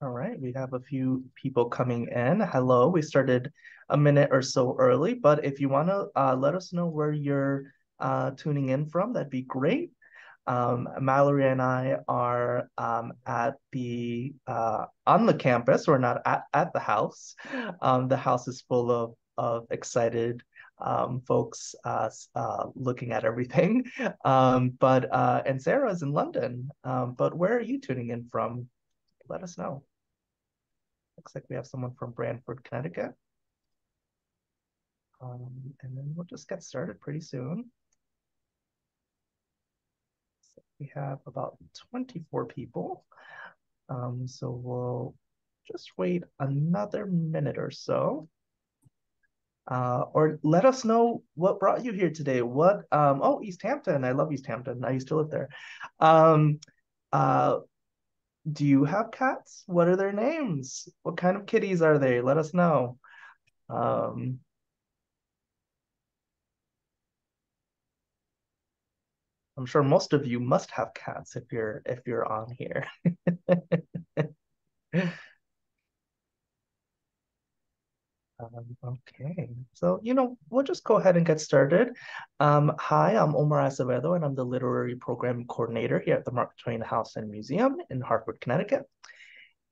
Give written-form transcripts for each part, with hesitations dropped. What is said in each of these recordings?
All right, we have a few people coming in. Hello, we started a minute or so early, but if you want to let us know where you're tuning in from, that'd be great. Mallory and I are at the on the campus. We're not at the house. The house is full of excited folks looking at everything. But and Sarah's in London. But where are you tuning in from? Let us know. Looks like we have someone from Brantford, Connecticut. And then we'll just get started pretty soon. So we have about 24 people. So we'll just wait another minute or so. Or let us know what brought you here today. Oh, East Hampton. I love East Hampton. I used to live there. Um, uh, do you have cats? What are their names? What kind of kitties are they? Let us know. Um, I'm sure most of you must have cats if you're on here. Okay, so we'll just go ahead and get started. Hi, I'm Omar Acevedo, and I'm the Literary Program Coordinator here at the Mark Twain House and Museum in Hartford, Connecticut.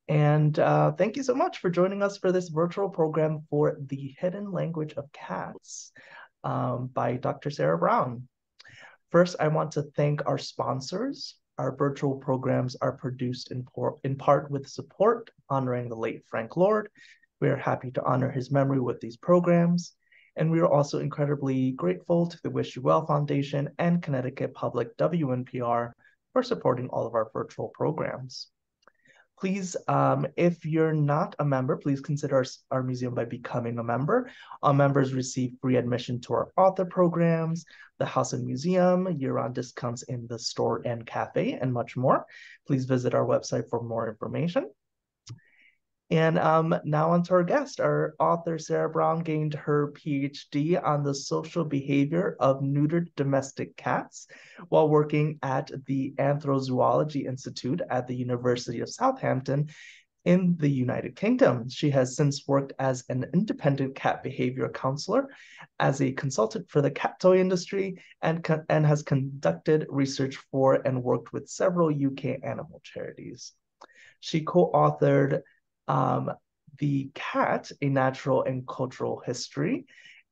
And thank you so much for joining us for this virtual program for The Hidden Language of Cats by Dr. Sarah Brown. First, I want to thank our sponsors. Our virtual programs are produced in part with support honoring the late Frank Lord. We are happy to honor his memory with these programs. And we are also incredibly grateful to the Wish You Well Foundation and Connecticut Public WNPR for supporting all of our virtual programs. Please, if you're not a member, please consider our museum by becoming a member. All members receive free admission to our author programs, the house and museum, year-round discounts in the store and cafe, and much more. Please visit our website for more information. And now on to our guest. Our author, Sarah Brown, gained her PhD on the social behavior of neutered domestic cats while working at the Anthrozoology Institute at the University of Southampton in the United Kingdom. She has since worked as an independent cat behavior counselor, as a consultant for the cat toy industry, and has conducted research for and worked with several UK animal charities. She co-authored The Cat, A Natural and Cultural History,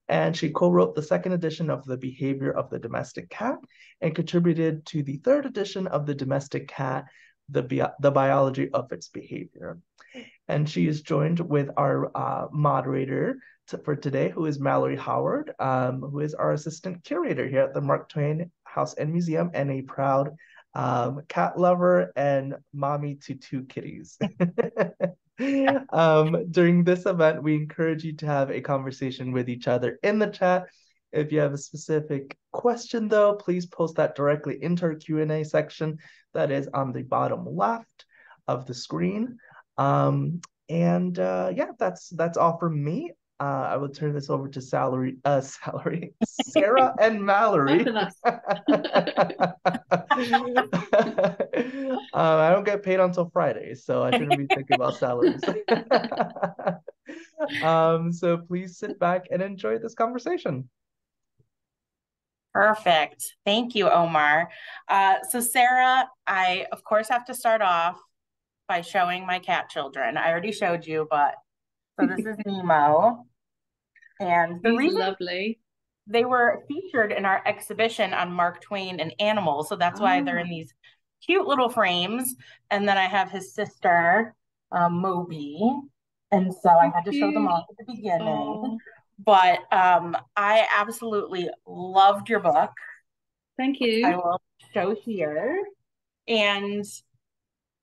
and she co-wrote the second edition of The Behavior of the Domestic Cat and contributed to the third edition of The Domestic Cat, the Biology of Its Behavior. And she is joined with our moderator for today, who is Mallory Howard, who is our assistant curator here at the Mark Twain House and Museum and a proud cat lover and mommy to two kitties. During this event, we encourage you to have a conversation with each other in the chat. If you have a specific question, though, please post that directly into our Q&A section that is on the bottom left of the screen. Yeah, that's all from me. I will turn this over to Sarah and Mallory. I don't get paid until Friday, so I shouldn't be thinking about salaries. So please sit back and enjoy this conversation. Perfect. Thank you, Omar. So Sarah, I of course have to start off by showing my cat children. I already showed you, but so this is Nemo. And the He's reason lovely. they were featured in our exhibition on Mark Twain and animals, so that's why they're in these cute little frames. And then I have his sister, Moby. And so I had to show them off at the beginning. Oh. But I absolutely loved your book. Thank you. I will show here. And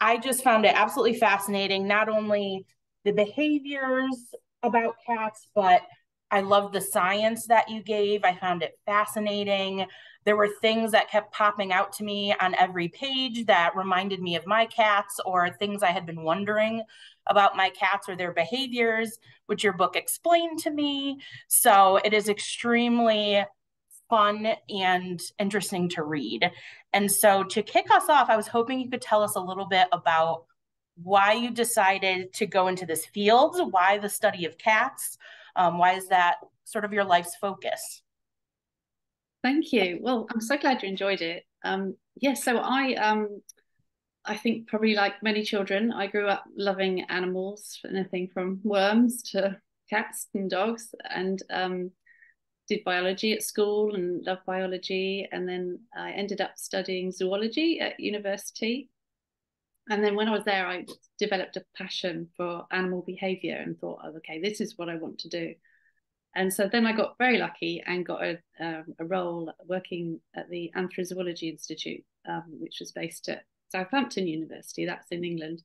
I just found it absolutely fascinating, not only the behaviors about cats, but I loved the science that you gave. I found it fascinating. There were things that kept popping out to me on every page that reminded me of my cats or things I had been wondering about my cats or their behaviors, which your book explained to me. So it is extremely fun and interesting to read. And so to kick us off, I was hoping you could tell us a little bit about why you decided to go into this field, why the study of cats, why is that sort of your life's focus? Thank you. Well, I'm so glad you enjoyed it. Yes, so I think probably like many children, I grew up loving animals, anything from worms to cats and dogs, and did biology at school and loved biology. And then I ended up studying zoology at university. And then when I was there, I developed a passion for animal behavior and thought, oh, okay, this is what I want to do. And so then I got very lucky and got a role working at the Anthrozoology Institute, which was based at Southampton University, that's in England.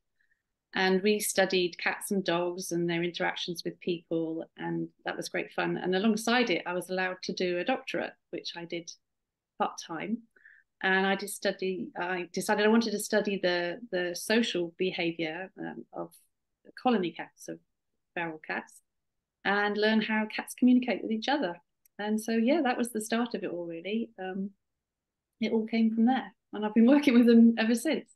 And we studied cats and dogs and their interactions with people, and that was great fun. And alongside it, I was allowed to do a doctorate, which I did part-time. And I decided I wanted to study the social behavior of colony cats, of feral cats, and learn how cats communicate with each other. And so, yeah, that was the start of it all, really. It all came from there. And I've been working with them ever since.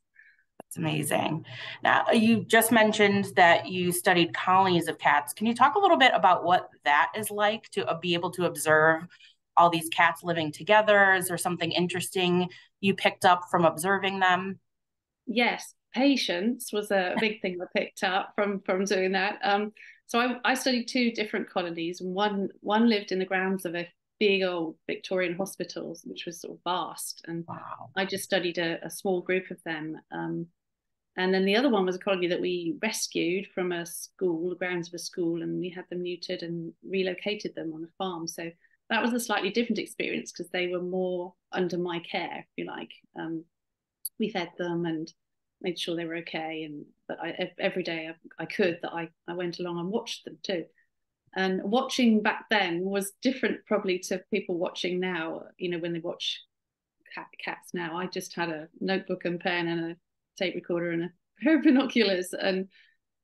That's amazing. Now, you just mentioned that you studied colonies of cats. Can you talk a little bit about what that is like to be able to observe all these cats living together? Is there something interesting you picked up from observing them? Yes, patience was a big thing I picked up from doing that. So I studied two different colonies. One lived in the grounds of a big old Victorian hospitals, which was sort of vast. And Wow. I just studied a small group of them. And then the other one was a colony that we rescued from a school, the grounds of a school, and we had them neutered and relocated them on a farm. So that was a slightly different experience because they were more under my care, if you like. We fed them and made sure they were okay. And but every day I could that I went along and watched them too. And watching back then was different probably to people watching now. You know, when they watch cats now, I just had a notebook and pen and a tape recorder and a pair of binoculars and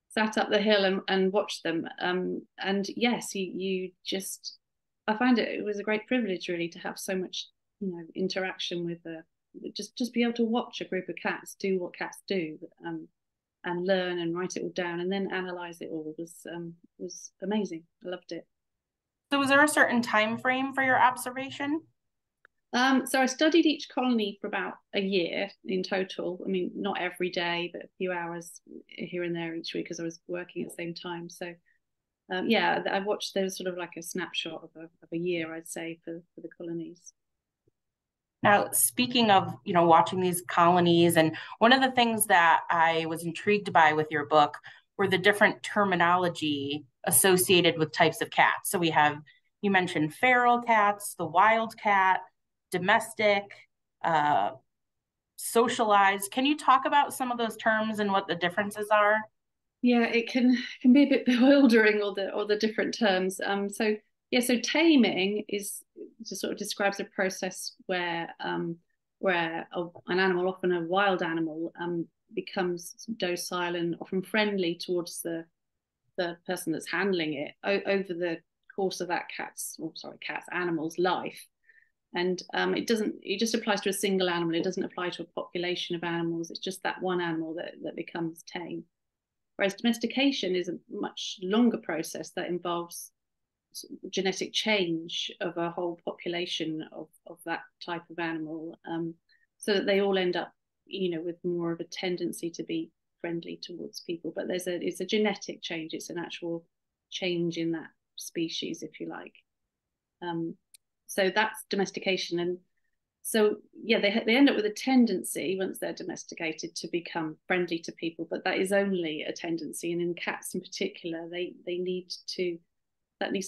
sat up the hill and watched them. And yes, you just, I find it was a great privilege really to have so much, interaction with just be able to watch a group of cats do what cats do, and learn and write it all down and then analyze it all was amazing. I loved it. So was there a certain time frame for your observation? So I studied each colony for about a year in total. I mean, not every day, but a few hours here and there each week because I was working at the same time. So yeah, I watched, there was sort of like a snapshot of a year, I'd say, for the colonies. Now, speaking of, watching these colonies, and one of the things that I was intrigued by with your book were the different terminology associated with types of cats. So you mentioned feral cats, the wild cat, domestic, socialized. Can you talk about some of those terms and what the differences are? Yeah, it can be a bit bewildering, all the different terms. So yeah, so taming just sort of describes a process where an animal, often a wild animal, becomes docile and often friendly towards the person that's handling it over the course of that animal's life. And it just applies to a single animal. It doesn't apply to a population of animals. It's just that one animal that becomes tame. Whereas domestication is a much longer process that involves genetic change of a whole population of that type of animal, so that they all end up, with more of a tendency to be friendly towards people. But it's a genetic change. It's an actual change in that species, if you like. So that's domestication. And so, yeah, they end up with a tendency once they're domesticated to become friendly to people, but that is only a tendency. And in cats in particular, that needs to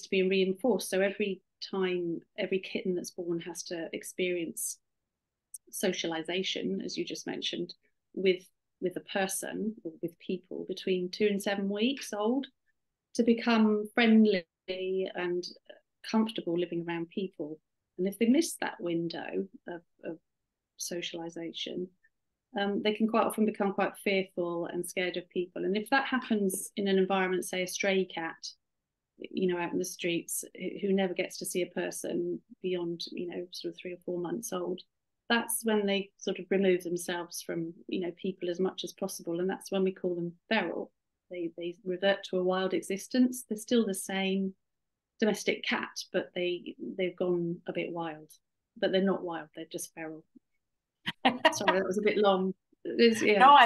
be reinforced. So every time, every kitten that's born has to experience socialization, as you just mentioned, with a person or with people between 2 and 7 weeks old to become friendly and comfortable living around people. And if they miss that window of socialization, they can quite often become quite fearful and scared of people. And if that happens in an environment, say a stray cat, out in the streets, who never gets to see a person beyond, sort of 3 or 4 months old, that's when they sort of remove themselves from, you know, people as much as possible, and that's when we call them feral. They revert to a wild existence. They're still the same domestic cat, but they've gone a bit wild. But they're not wild; they're just feral. Sorry, that was a bit long. Yeah. No,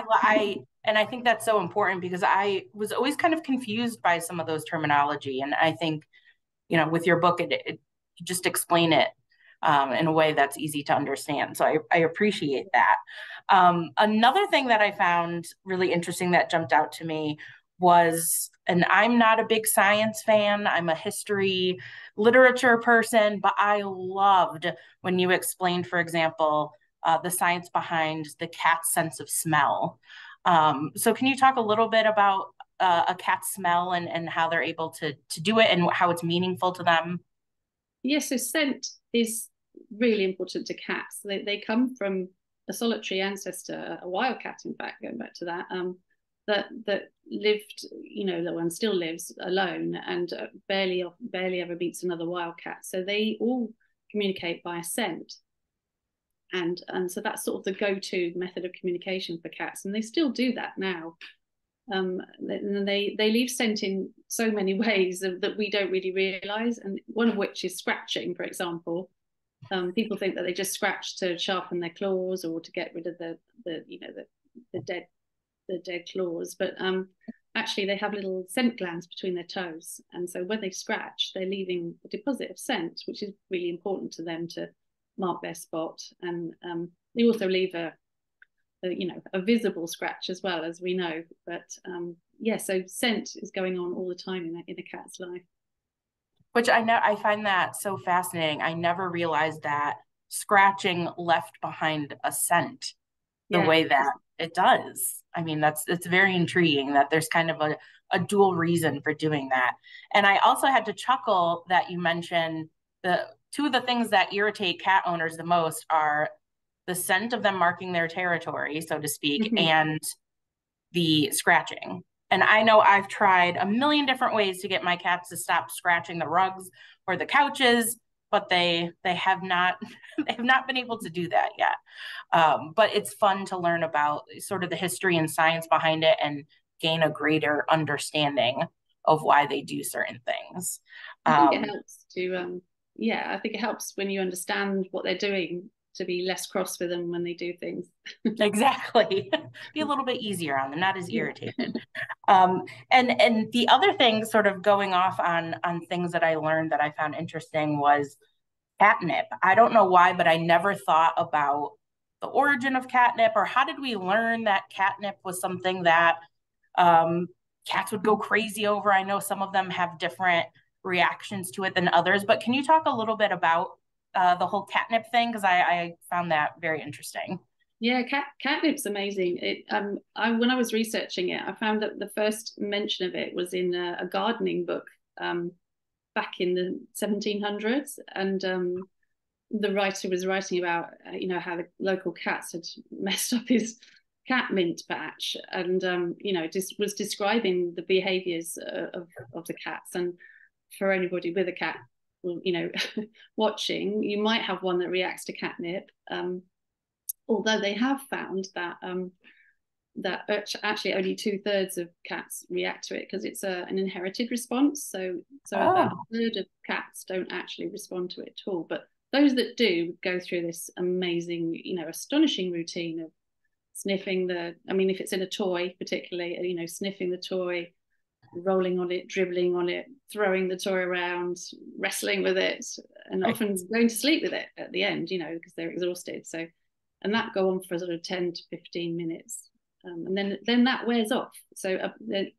and I think that's so important, because I was always kind of confused by some of those terminology, and I think, you know, with your book, it you just explain it in a way that's easy to understand. So I appreciate that. Another thing that I found really interesting that jumped out to me was, and I'm not a big science fan, I'm a history literature person, but I loved when you explained, for example, the science behind the cat's sense of smell. So can you talk a little bit about a cat's smell, and how they're able to do it, and how it's meaningful to them? Yes, so scent is really important to cats. They come from a solitary ancestor, a wild cat, in fact, going back to that, that lived, you know, that one still lives alone, and barely ever meets another wild cat. So they all communicate by scent, and so that's sort of the go-to method of communication for cats, and they still do that now. And they leave scent in so many ways that we don't really realize, and one of which is scratching, for example. People think that they just scratch to sharpen their claws or to get rid of the you know, the dead claws, but actually they have little scent glands between their toes, and so when they scratch, they're leaving a deposit of scent, which is really important to them to mark their spot. And they also leave you know, a visible scratch as well, as we know. But yeah, so scent is going on all the time in a cat's life. Which I find that so fascinating. I never realized that scratching left behind a scent the Yeah. way that it does. I mean, it's very intriguing that there's kind of a dual reason for doing that. And I also had to chuckle that you mentioned the two of the things that irritate cat owners the most are the scent of them marking their territory, so to speak, Mm-hmm. and the scratching. And I know I've tried a million different ways to get my cats to stop scratching the rugs or the couches, but they have not they have not been able to do that yet. But it's fun to learn about sort of the history and science behind it, and gain a greater understanding of why they do certain things. I think it helps to yeah, I think it helps when you understand what they're doing, to be less cross with them when they do things. Exactly. Be a little bit easier on them, not as Yeah. irritated. And the other thing, sort of going off on things that I learned that I found interesting, was catnip. I don't know why, but I never thought about the origin of catnip, or how did we learn that catnip was something that cats would go crazy over. I know some of them have different reactions to it than others, but can you talk a little bit about the whole catnip thing? Because I found that very interesting. Yeah, catnip's amazing. When I was researching it, I found that the first mention of it was in a gardening book back in the 1700s, and the writer was writing about you know, how the local cats had messed up his catmint patch, and you know, just was describing the behaviours of the cats. And for anybody with a cat, you know, watching, you might have one that reacts to catnip. Although they have found that that actually only 2/3 of cats react to it, because it's an inherited response. So about a third of cats don't actually respond to it at all. But those that do go through this amazing, you know, astonishing routine of sniffing I mean, if it's in a toy particularly, you know, sniffing the toy, rolling on it, dribbling on it, throwing the toy around, wrestling with it, and often going to sleep with it at the end, you know, because they're exhausted. So, and that go on for sort of 10 to 15 minutes. And then that wears off. So they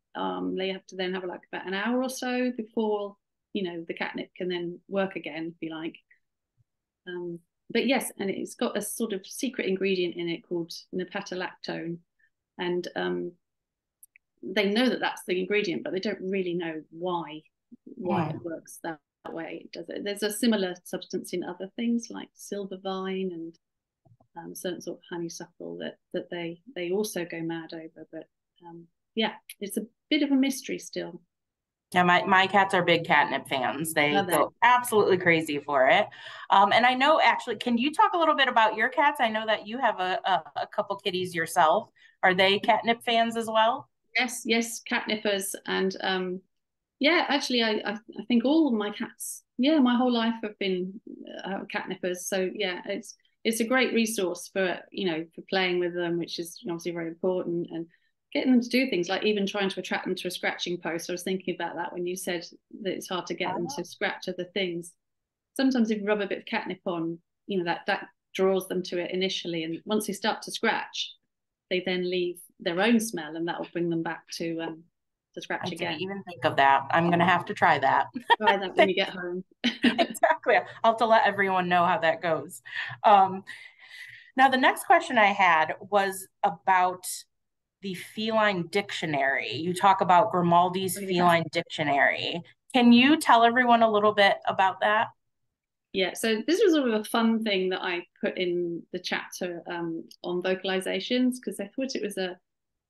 have to then have like about an hour or so before, you know, the catnip can then work again, if you like. But yes, and it's got a sort of secret ingredient in it called napatolactone, and they know that that's the ingredient, but they don't really know why it works that way. It does it. There's a similar substance in other things like silver vine and certain sort of honeysuckle that they also go mad over. But yeah, it's a bit of a mystery still. Yeah, my cats are big catnip fans. They Are they? go absolutely crazy for it. And I know actually, can you talk a little bit about your cats? I know that you have a couple kitties yourself. Are they catnip fans as well? Yes, yes, catnippers. And yeah, actually, I think all of my cats, yeah, my whole life have been catnippers. So yeah, it's a great resource for, for playing with them, which is obviously very important, and getting them to do things like even trying to attract them to a scratching post. I was thinking about that when you said that it's hard to get them to scratch other things. Sometimes if you rub a bit of catnip on, that draws them to it initially, and once they start to scratch, they then leave their own smell, and that will bring them back to I scratch didn't again. even think of that. I'm gonna have to try that. Try that when you get home. Exactly. I'll have to let everyone know how that goes. Um, Now, the next question I had was about the feline dictionary. You talk about Grimaldi's Yeah. feline dictionary. Can you tell everyone a little bit about that? Yeah, so this was sort of a fun thing that I put in the chapter on vocalizations, because I thought it was an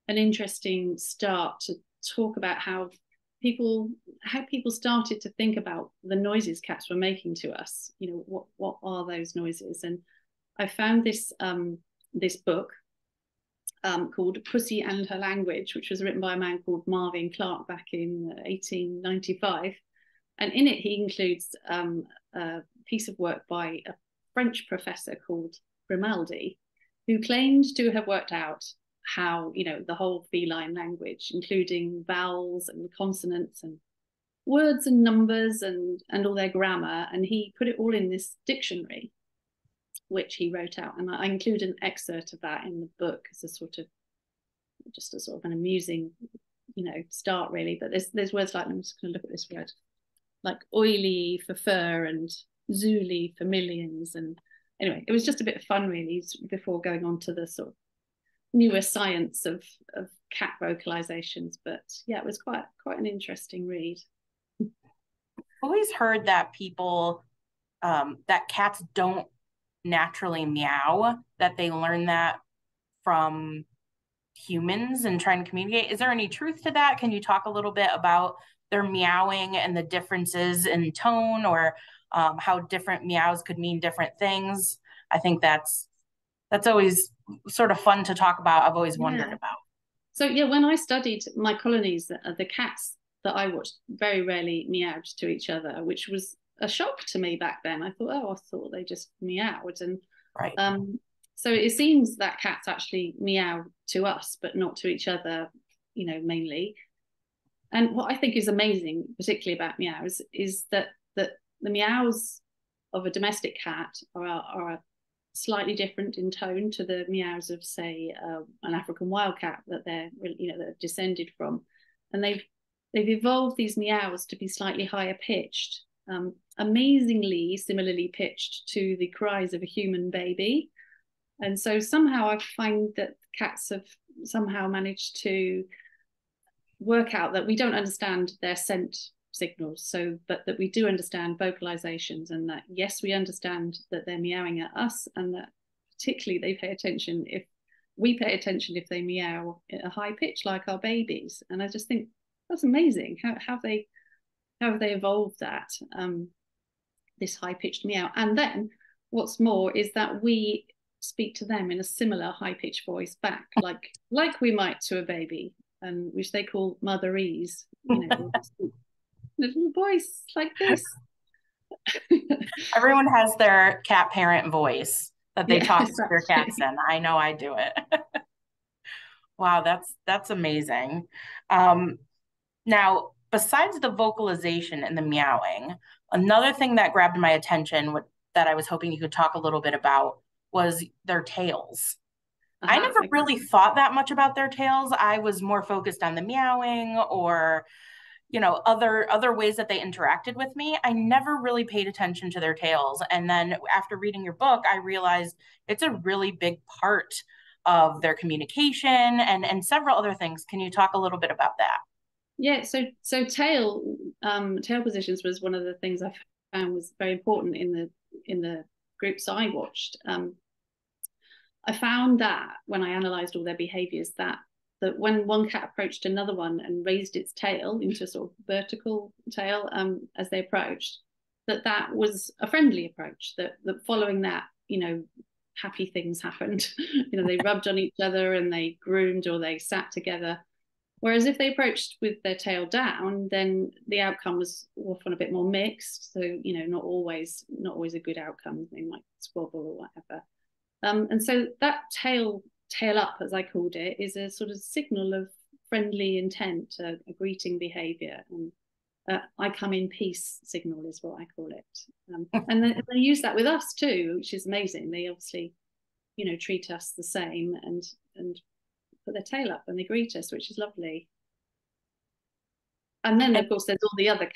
interesting start to talk about how people started to think about the noises cats were making to us. What are those noises? And I found this book called Pussy and Her Language, which was written by a man called Marvin Clark back in 1895. And in it, he includes a piece of work by a French professor called Grimaldi, who claimed to have worked out how, the whole feline language, including vowels and consonants and words and numbers and all their grammar. And he put it all in this dictionary, which he wrote out. And I include an excerpt of that in the book as a sort of an amusing, start really. But there's words like, I'm just going to look at this word, like oily for fur and zuli for millions. And anyway, it was just a bit of fun really before going on to the sort of newer science of cat vocalizations. But yeah, it was quite an interesting read. I've always heard that that cats don't naturally meow, that they learn that from humans and trying to communicate. Is there any truth to that? Can you talk a little bit about their meowing and the differences in tone, or how different meows could mean different things? I think that's always sort of fun to talk about. I've always wondered Yeah. about. So yeah, when I studied my colonies, the cats that I watched very rarely meowed to each other, which was a shock to me back then. I thought they just meowed. And Right. so it seems that cats actually meow to us, but not to each other, mainly. And what I think is amazing, particularly about meows, is that the meows of a domestic cat are slightly different in tone to the meows of, say, an African wildcat that they're descended from, and they've evolved these meows to be slightly higher pitched, amazingly similarly pitched to the cries of a human baby. And so somehow I find that cats have somehow managed to work out that we don't understand their scent signals, but that we do understand vocalizations, and that yes, we understand that they're meowing at us, and that particularly they pay attention if they meow at a high pitch like our babies. And I just think that's amazing how they evolved that, this high pitched meow. And then what's more is that we speak to them in a similar high pitched voice back, like we might to a baby, and which they call motherese, little voice like this. Everyone has their cat parent voice that they talk to their cats in. I know I do it. Wow, that's amazing. Now, besides the vocalization and the meowing, another thing that grabbed my attention that I was hoping you could talk a little bit about was their tails. I never really thought that much about their tails. I was more focused on the meowing or, other ways that they interacted with me. I never really paid attention to their tails. And then after reading your book, I realized it's a really big part of their communication and several other things. Can you talk a little bit about that? Yeah, so tail positions was one of the things I found was very important in the groups I watched. I found that when I analysed all their behaviours, that that when one cat approached another one and raised its tail into a sort of vertical tail as they approached, that was a friendly approach, that following that, happy things happened. They rubbed on each other and they groomed or they sat together. Whereas if they approached with their tail down, then the outcome was often a bit more mixed. So, not always a good outcome. They might squabble or whatever. And so that tail up, as I called it, is a sort of signal of friendly intent, a greeting behavior. And I come in peace signal is what I call it. And they use that with us too, which is amazing. They obviously, treat us the same and put their tail up and they greet us, which is lovely. And then of course there's all the other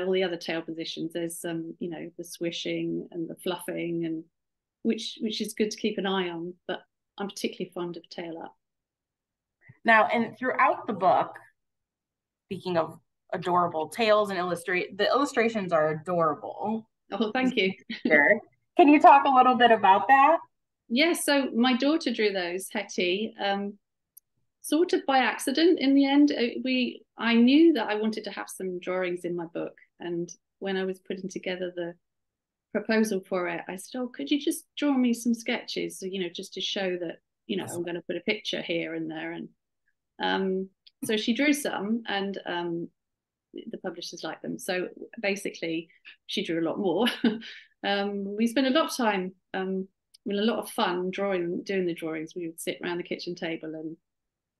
all the other tail positions. There's the swishing and the fluffing, and which is good to keep an eye on, but I'm particularly fond of tail up. Now, and throughout the book, speaking of adorable tails and the illustrations are adorable. Oh, thank you. Can you talk a little bit about that? Yes, so my daughter drew those, Hetty, sort of by accident in the end. I knew that I wanted to have some drawings in my book, and when I was putting together the proposal for it, I said, oh, could you just draw me some sketches, just to show that, I'm going to put a picture here and there. And so she drew some, and the publishers liked them. So basically, she drew a lot more. We spent a lot of time, a lot of fun doing the drawings. We would sit around the kitchen table, and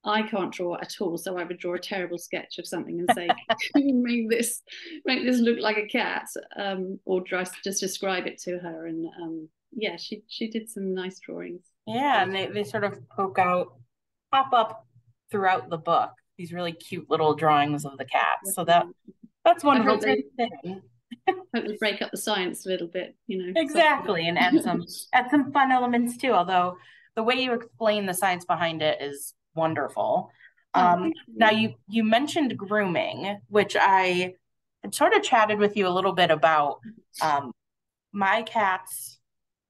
I can't draw at all, so I would draw a terrible sketch of something and say, "Can you make this look like a cat?" Or just describe it to her. And yeah, she did some nice drawings. Yeah, and they sort of pop up throughout the book. These really cute little drawings of the cats. So that's wonderful. Hope they break up the science a little bit, Exactly, and add some fun elements too. Although the way you explain the science behind it is wonderful. Now you mentioned grooming, which I had sort of chatted with you a little bit about. My cats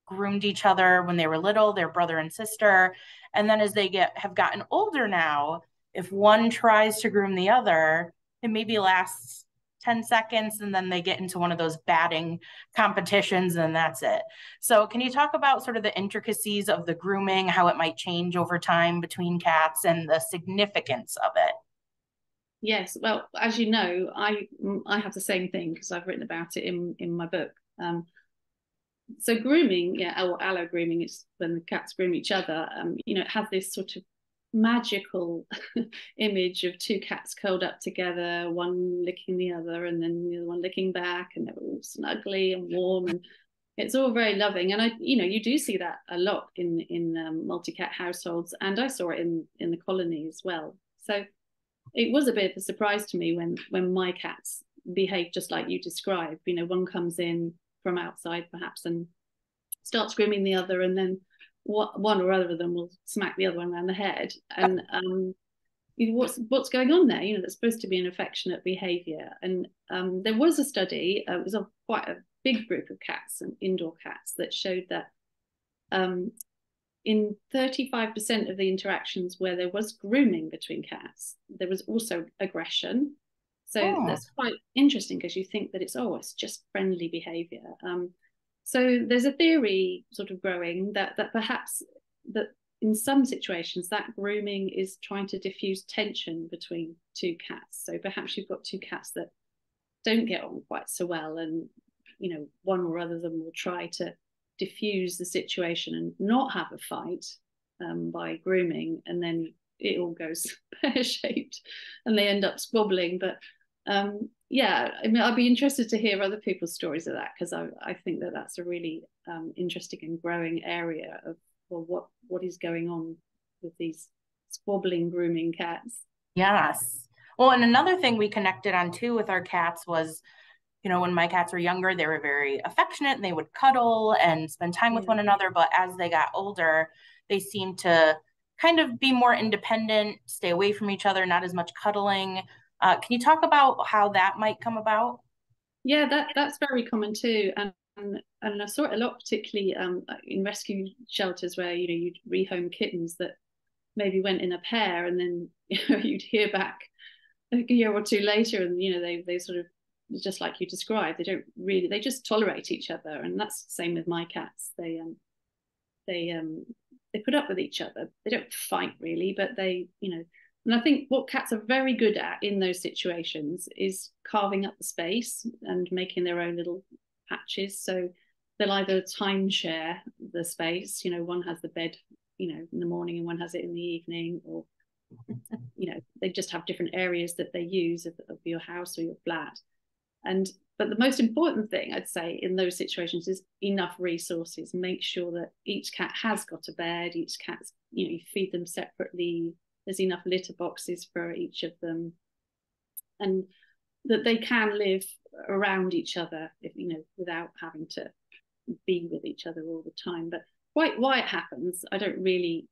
groomed each other when they were little, their brother and sister, and then as they have gotten older now, if one tries to groom the other, it maybe lasts 10 seconds and then they get into one of those batting competitions and that's it. So can you talk about sort of the intricacies of the grooming, how it might change over time between cats and the significance of it? Yes, well, as you know, I have the same thing because I've written about it in my book. So grooming, or allo grooming, is when the cats groom each other. It has this sort of magical image of two cats curled up together, one licking the other and then the other one licking back, and they're all snuggly and warm, and it's all very loving. And you do see that a lot in multi-cat households, and I saw it in the colony as well. So it was a bit of a surprise to me when my cats behave just like you described. One comes in from outside perhaps and starts grooming the other, and then one or other of them will smack the other one around the head. And what's going on there? That's supposed to be an affectionate behavior. And there was a study, it was quite a big group of cats and indoor cats, that showed that in 35% of the interactions where there was grooming between cats, there was also aggression. So that's quite interesting, because you think that it's just friendly behavior. So there's a theory sort of growing that perhaps that in some situations that grooming is trying to diffuse tension between two cats. So perhaps you've got two cats that don't get on quite so well, and one or other of them will try to diffuse the situation and not have a fight by grooming, and then it all goes pear-shaped and they end up squabbling. But I'd be interested to hear other people's stories of that, because I think that that's a really interesting and growing area of what is going on with these squabbling, grooming cats. Yes. Well, and another thing we connected on too with our cats was, when my cats were younger, they were very affectionate and they would cuddle and spend time with one another. But as they got older, they seemed to kind of be more independent, stay away from each other, not as much cuddling. Can you talk about how that might come about? Yeah, that's very common too. And I saw it a lot, particularly in rescue shelters where, you'd rehome kittens that maybe went in a pair, and then you'd hear back a year or two later, and they sort of, just like you described, they just tolerate each other. And that's the same with my cats. They put up with each other. They don't fight really, but and I think what cats are very good at in those situations is carving up the space and making their own little patches. So they'll either timeshare the space, one has the bed, in the morning, and one has it in the evening, or they just have different areas that they use of your house or your flat. But the most important thing I'd say in those situations is enough resources. Make sure that each cat has got a bed, each cat's, you feed them separately, there's enough litter boxes for each of them, and that they can live around each other, without having to be with each other all the time. But why it happens, I don't really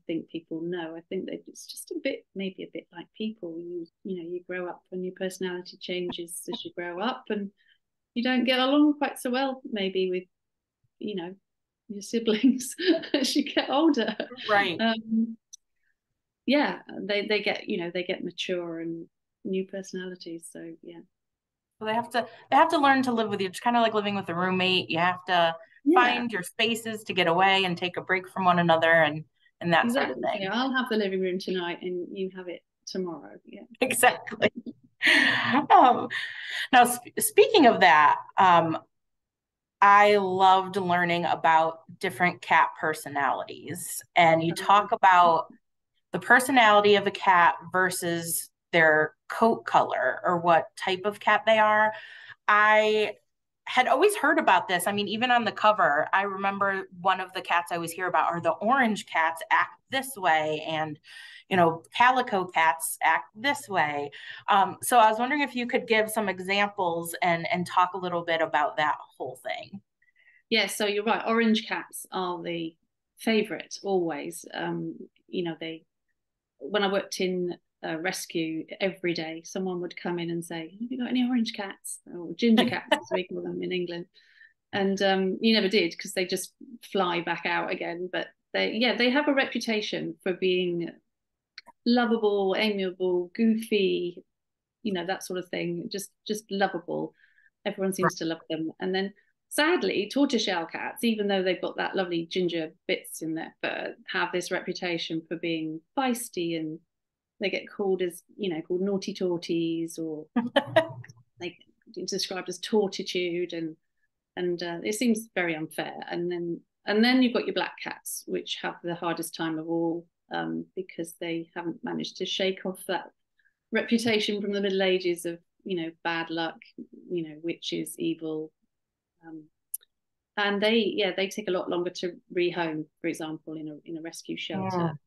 think people know. I think that it's just maybe a bit like people. You grow up and your personality changes as you grow up, and you don't get along quite so well maybe with your siblings as you get older. Right. Yeah, they get mature and new personalities. So yeah. Well, they have to learn to live with you. It's kind of like living with a roommate. You have to find your spaces to get away and take a break from one another, and that exactly. sort of thing. So I'll have the living room tonight and you have it tomorrow. Yeah, exactly. Now, speaking of that, I loved learning about different cat personalities, and you talk about the personality of a cat versus their coat color or what type of cat they are. I had always heard about this. I mean, even on the cover, I remember one of the cats I always hear about are the orange cats act this way, and calico cats act this way. So I was wondering if you could give some examples and talk a little bit about that whole thing. Yeah, so you're right. Orange cats are the favorite always. When I worked in rescue, every day someone would come in and say, have you got any orange cats, or ginger cats as we call them in England? And you never did, because they just fly back out again. But they have a reputation for being lovable, amiable, goofy, that sort of thing, just lovable. Everyone seems to love them. And then sadly, tortoiseshell cats, even though they've got that lovely ginger bits in their fur, have this reputation for being feisty, and they get called called naughty torties, or they get described as tortitude, and it seems very unfair. And then you've got your black cats, which have the hardest time of all, because they haven't managed to shake off that reputation from the Middle Ages of bad luck, witches, evil. And they take a lot longer to rehome, for example, in a rescue shelter.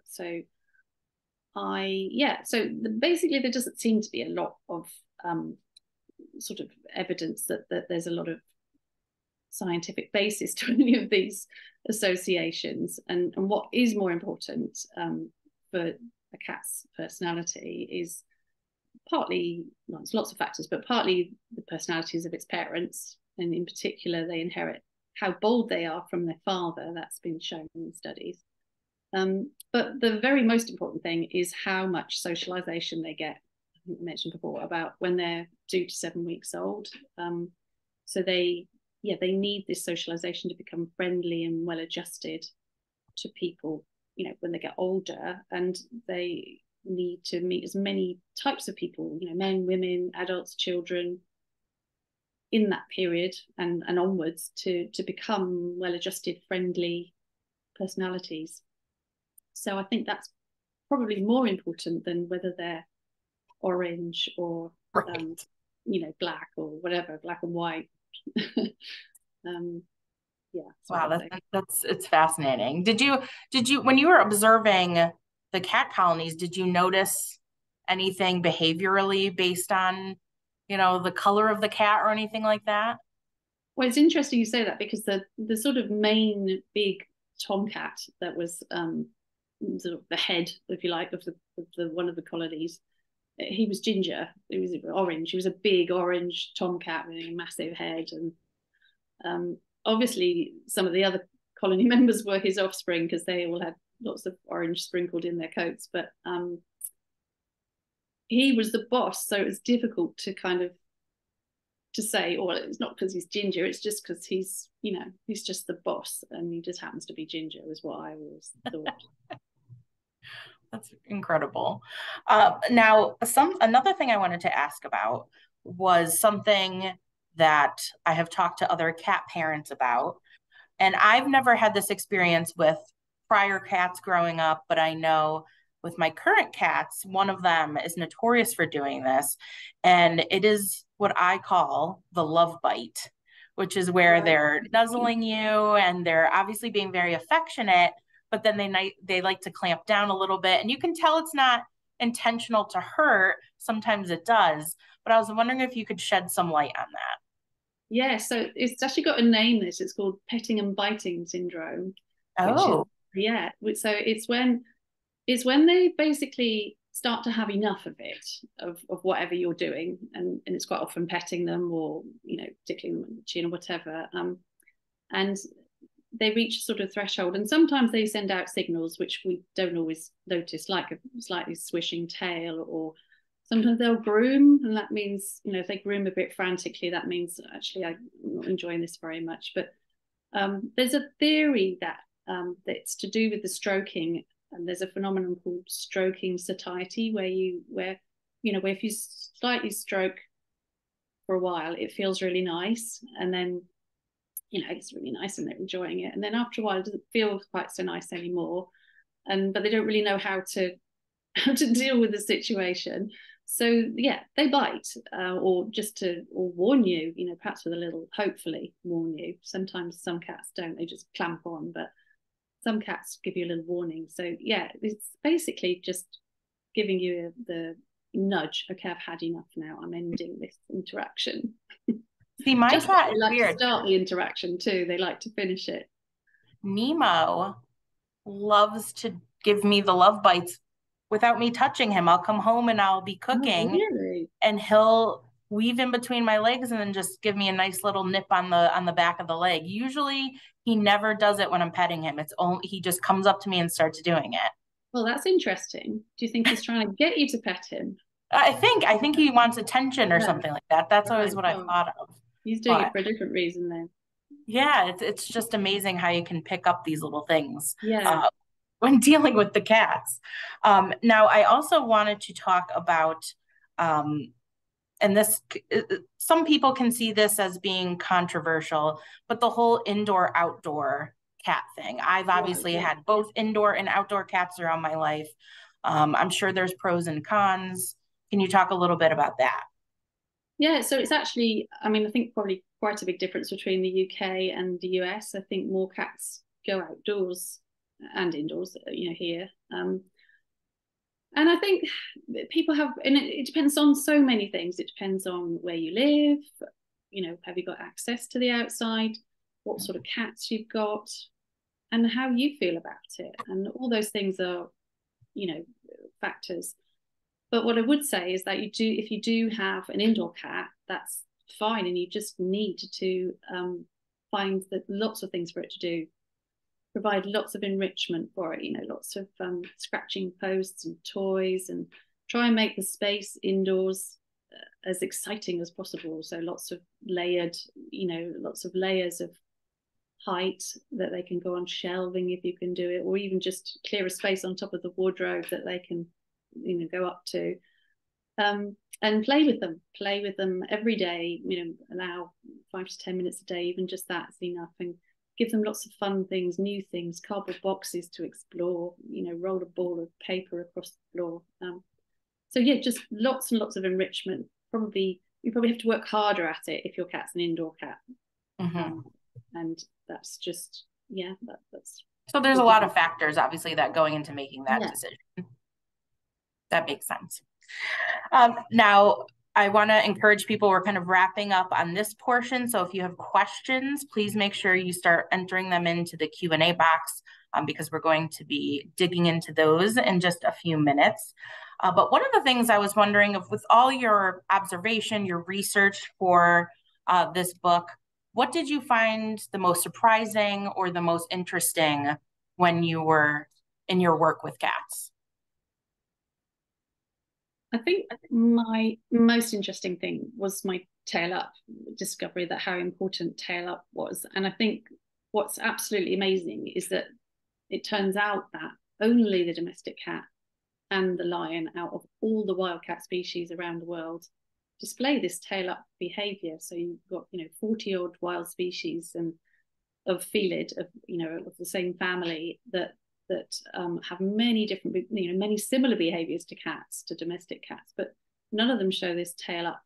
So basically there doesn't seem to be a lot of sort of evidence that there's a lot of scientific basis to any of these associations. And what is more important for a cat's personality is partly, well, it's lots of factors, but partly the personalities of its parents. And in particular, they inherit how bold they are from their father. That's been shown in studies. But the very most important thing is how much socialization they get. I think I mentioned before about when they're 2 to 7 weeks old. So they need this socialization to become friendly and well adjusted to people, when they get older, and they need to meet as many types of people, men, women, adults, children, in that period and onwards to become well-adjusted, friendly personalities. So I think that's probably more important than whether they're orange or black or whatever, black and white. Wow, it's fascinating. Did you when you were observing the cat colonies, did you notice anything behaviorally based on the color of the cat or anything like that? Well, it's interesting you say that, because the sort of main big tomcat that was sort of the head, if you like, of the one of the colonies, he was ginger. He was orange. He was a big orange tomcat with a massive head, and obviously some of the other colony members were his offspring because they all had lots of orange sprinkled in their coats. But he was the boss, so it was difficult to kind of to say, oh, it's not because he's ginger, it's just because he's, you know, he's just the boss and he just happens to be ginger, was what I always thought. That's incredible. Now, another thing I wanted to ask about was something that I have talked to other cat parents about. And I've never had this experience with prior cats growing up, but I know with my current cats, one of them is notorious for doing this. And it is what I call the love bite, which is where they're nuzzling you and they're obviously being very affectionate, but then they like to clamp down a little bit. And you can tell it's not intentional to hurt. Sometimes it does. But I was wondering if you could shed some light on that. Yeah, so it's actually got a name. It's called petting and biting syndrome. Oh, yeah. So it's when they basically start to have enough of it, of whatever you're doing, and it's quite often petting them or, you know, tickling them on the chin or whatever. And they reach a sort of threshold, and sometimes they send out signals which we don't always notice, like a slightly swishing tail, or sometimes they'll groom, and that means, you know, if they groom a bit frantically, that means actually I'm not enjoying this very much. But there's a theory that that's to do with the stroking, and there's a phenomenon called stroking satiety, where if you slightly stroke for a while, it feels really nice, and then, you know, it's really nice and they're enjoying it, and then after a while it doesn't feel quite so nice anymore, but they don't really know how to deal with the situation. So yeah, they bite, or warn you, you know, perhaps with a little, hopefully warn you. Sometimes some cats don't, they just clamp on, but some cats give you a little warning. So yeah, it's basically just giving you the nudge. Okay, I've had enough now. I'm ending this interaction. See, my cat is like weird. To start the interaction too. They like to finish it. Nemo loves to give me the love bites without me touching him. I'll come home and I'll be cooking, really? and he'll weave in between my legs and then just give me a nice little nip on the back of the leg. Usually he never does it when I'm petting him. It's only he just comes up to me and starts doing it. Well, that's interesting. Do you think he's trying to get you to pet him? I think he wants attention or something like that. That's always what I thought of. He's doing it for a different reason then. Yeah, it's just amazing how you can pick up these little things. Yeah. When dealing with the cats. Now, I also wanted to talk about, and this, some people can see this as being controversial, but the whole indoor-outdoor cat thing. I've obviously had both indoor and outdoor cats throughout my life. I'm sure there's pros and cons. Can you talk a little bit about that? Yeah, so it's actually, I mean, I think probably quite a big difference between the UK and the US. I think more cats go outdoors and indoors, you know, here. And I think people have, and it depends on so many things. It depends on where you live, you know, have you got access to the outside, what sort of cats you've got, and how you feel about it. And all those things are, you know, factors. But what I would say is that if you do have an indoor cat, that's fine, and you just need to find lots of things for it to do. Provide lots of enrichment for it, you know, lots of scratching posts and toys, and try and make the space indoors as exciting as possible. So lots of layered, you know, lots of layers of height that they can go on shelving if you can do it, or even just clear a space on top of the wardrobe that they can, you know, go up to, and play with them every day, you know, allow 5 to 10 minutes a day, even just that's enough, and give them lots of fun things, new things, cardboard boxes to explore, you know, roll a ball of paper across the floor. So yeah, just lots and lots of enrichment. You probably have to work harder at it if your cat's an indoor cat. Mm-hmm. And that's just, yeah, that's. So there's a lot of factors, obviously, that going into making that decision. That makes sense. Now, I want to encourage people, we're kind of wrapping up on this portion. So if you have questions, please make sure you start entering them into the Q&A box, because we're going to be digging into those in just a few minutes. But one of the things I was wondering, with all your observation, your research for this book, what did you find the most surprising or the most interesting when you were in your work with cats? I think my most interesting thing was my tail up discovery, that how important tail up was. And I think what's absolutely amazing is that it turns out that only the domestic cat and the lion, out of all the wildcat species around the world, display this tail up behavior. So you've got 40 odd wild species and of felid, of of the same family, that have many different, many similar behaviors to cats, to domestic cats, but none of them show this tail up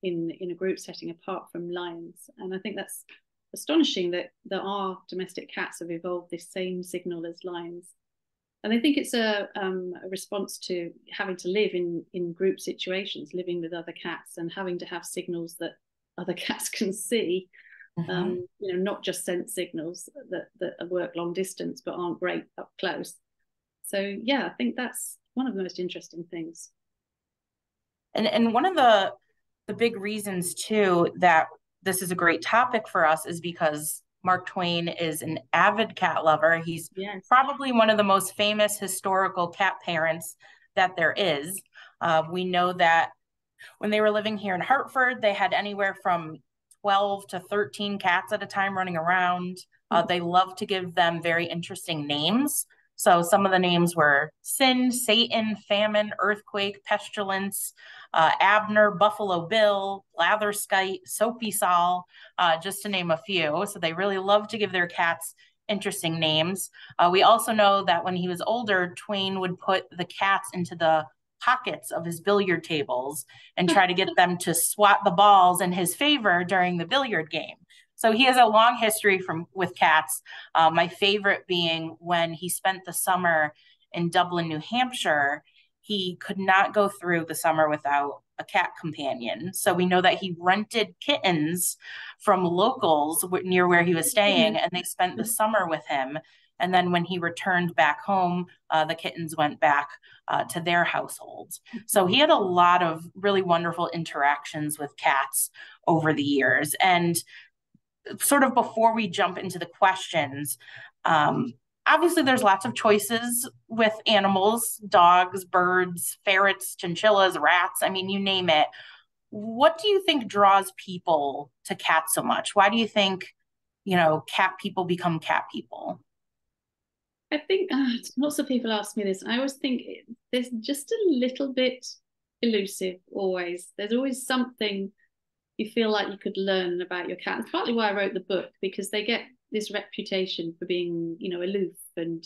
in a group setting apart from lions. And I think that's astonishing that our domestic cats have evolved this same signal as lions. And I think it's a response to having to live in group situations, living with other cats and having to have signals that other cats can see. Not just sense signals that work long distance but aren't great up close. So yeah, I think that's one of the most interesting things. And one of the big reasons too that this is a great topic for us is because Mark Twain is an avid cat lover. He's probably one of the most famous historical cat parents that there is. We know that when they were living here in Hartford, they had anywhere from 12 to 13 cats at a time running around. They love to give them very interesting names. So some of the names were Sin, Satan, Famine, Earthquake, Pestilence, Abner, Buffalo Bill, Blatherskite, Soapy Sol, just to name a few. So they really love to give their cats interesting names. We also know that when he was older, Twain would put the cats into the pockets of his billiard tables and try to get them to swat the balls in his favor during the billiard game. So he has a long history with cats. My favorite being when he spent the summer in Dublin, New Hampshire. He could not go through the summer without a cat companion. So we know that he rented kittens from locals near where he was staying, and they spent the summer with him. And then when he returned back home, the kittens went back to their households. So he had a lot of really wonderful interactions with cats over the years. And sort of before we jump into the questions, obviously there's lots of choices with animals: dogs, birds, ferrets, chinchillas, rats. I mean, you name it. What do you think draws people to cats so much? Why do you think, cat people become cat people? I think lots of people ask me this. I always think there's just a little bit elusive always. There's always something you feel like you could learn about your cat. It's partly why I wrote the book, because they get this reputation for being, aloof and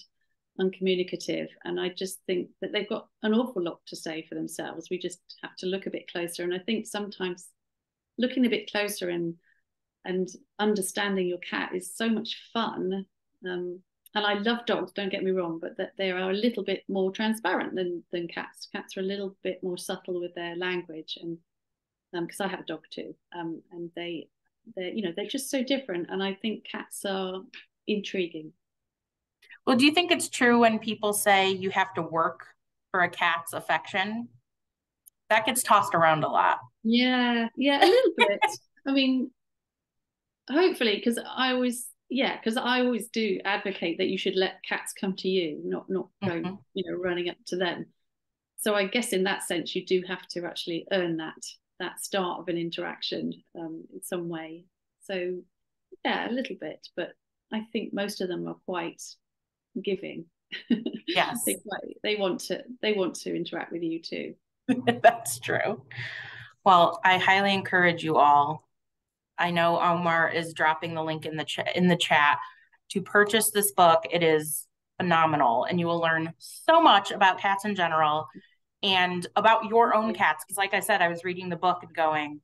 uncommunicative. And I just think that they've got an awful lot to say for themselves. We just have to look a bit closer. And I think sometimes looking a bit closer and understanding your cat is so much fun. And I love dogs, don't get me wrong, but that they are a little bit more transparent than cats. Cats are a little bit more subtle with their language, and because I have a dog too, and they're just so different. And I think cats are intriguing. Well, do you think it's true when people say you have to work for a cat's affection? That gets tossed around a lot. Yeah, a little bit. I mean, hopefully, because I always do advocate that you should let cats come to you, not go, running up to them. So I guess in that sense, you do have to actually earn that start of an interaction in some way. So yeah, a little bit, but I think most of them are quite giving. Yes, they want to interact with you too. That's true. Well, I highly encourage you all. I know Omar is dropping the link in the chat to purchase this book. It is phenomenal, and you will learn so much about cats in general and about your own cats. Because like I said, I was reading the book and going,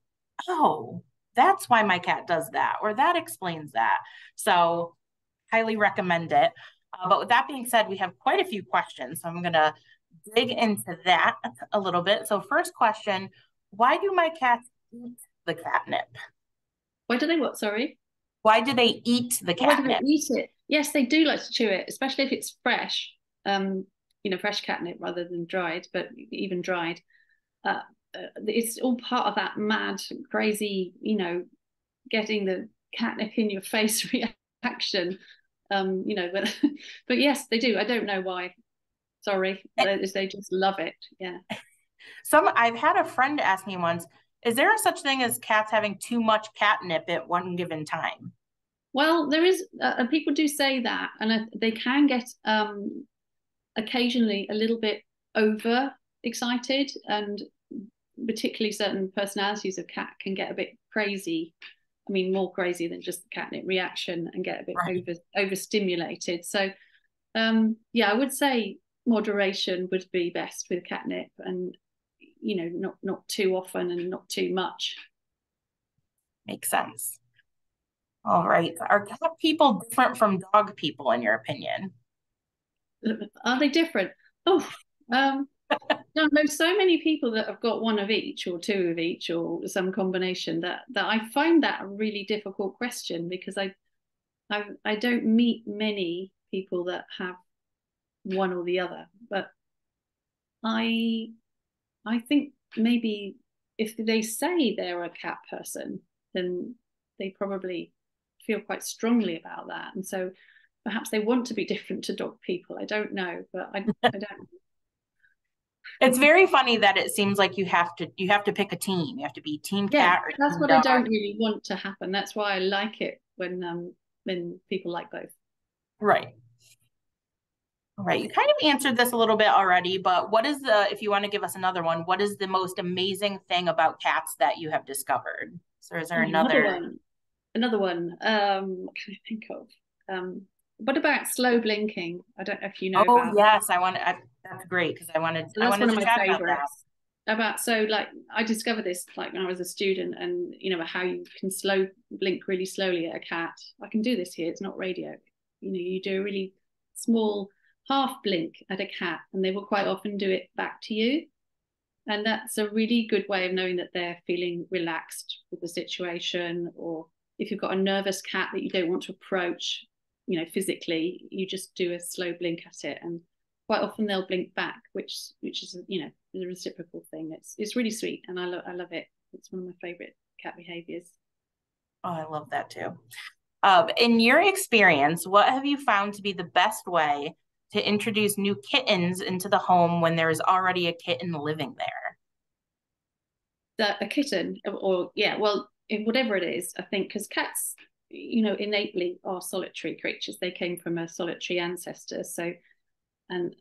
oh, that's why my cat does that, or that explains that. So highly recommend it. But with that being said, we have quite a few questions. So I'm going to dig into that a little bit. So first question, why do my cats eat the catnip? Why do they what? Sorry? Why do they eat the catnip? Why do they eat it? Yes, they do like to chew it, especially if it's fresh. Fresh catnip rather than dried, but even dried. It's all part of that mad, crazy, getting the catnip in your face reaction. But yes, they do. I don't know why. Sorry, they just love it. Yeah. I've had a friend ask me once, is there a such thing as cats having too much catnip at one given time? Well, there is, people do say that, and they can get occasionally a little bit over excited, and particularly certain personalities of cat can get a bit crazy. I mean, more crazy than just the catnip reaction, and get a bit overstimulated. So, I would say moderation would be best with catnip, and not too often and not too much. Makes sense. All right. Are cat people different from dog people, in your opinion? Are they different? Oh, no, there's so many people that have got one of each or two of each or some combination that I find that a really difficult question, because I don't meet many people that have one or the other. But I think maybe if they say they're a cat person, then they probably feel quite strongly about that, and so perhaps they want to be different to dog people. I don't know, but I don't. It's very funny that it seems like you have to pick a team. You have to be team cat or that's team what dog. I don't really want to happen. That's why I like it when people like both. Right. All right. You kind of answered this a little bit already, but if you want to give us another one, what is the most amazing thing about cats that you have discovered? So is there another one? Another one. What can I think of? What about slow blinking? I don't know if you know Oh, about. yes, that's great, because I wanted So that's one of to my chat favorites. Like I discovered this like when I was a student, and how you can slow blink really slowly at a cat. I can do this here. It's not radio. You do a really small half blink at a cat, and they will quite often do it back to you. And that's a really good way of knowing that they're feeling relaxed with the situation. Or if you've got a nervous cat that you don't want to approach, physically, you just do a slow blink at it, and quite often they'll blink back, which is the reciprocal thing. It's really sweet, and I love it. It's one of my favorite cat behaviors. Oh, I love that too. In your experience, what have you found to be the best way to introduce new kittens into the home when there is already a kitten living there? A kitten, or well, whatever it is, I think, because cats, innately are solitary creatures. They came from a solitary ancestor, and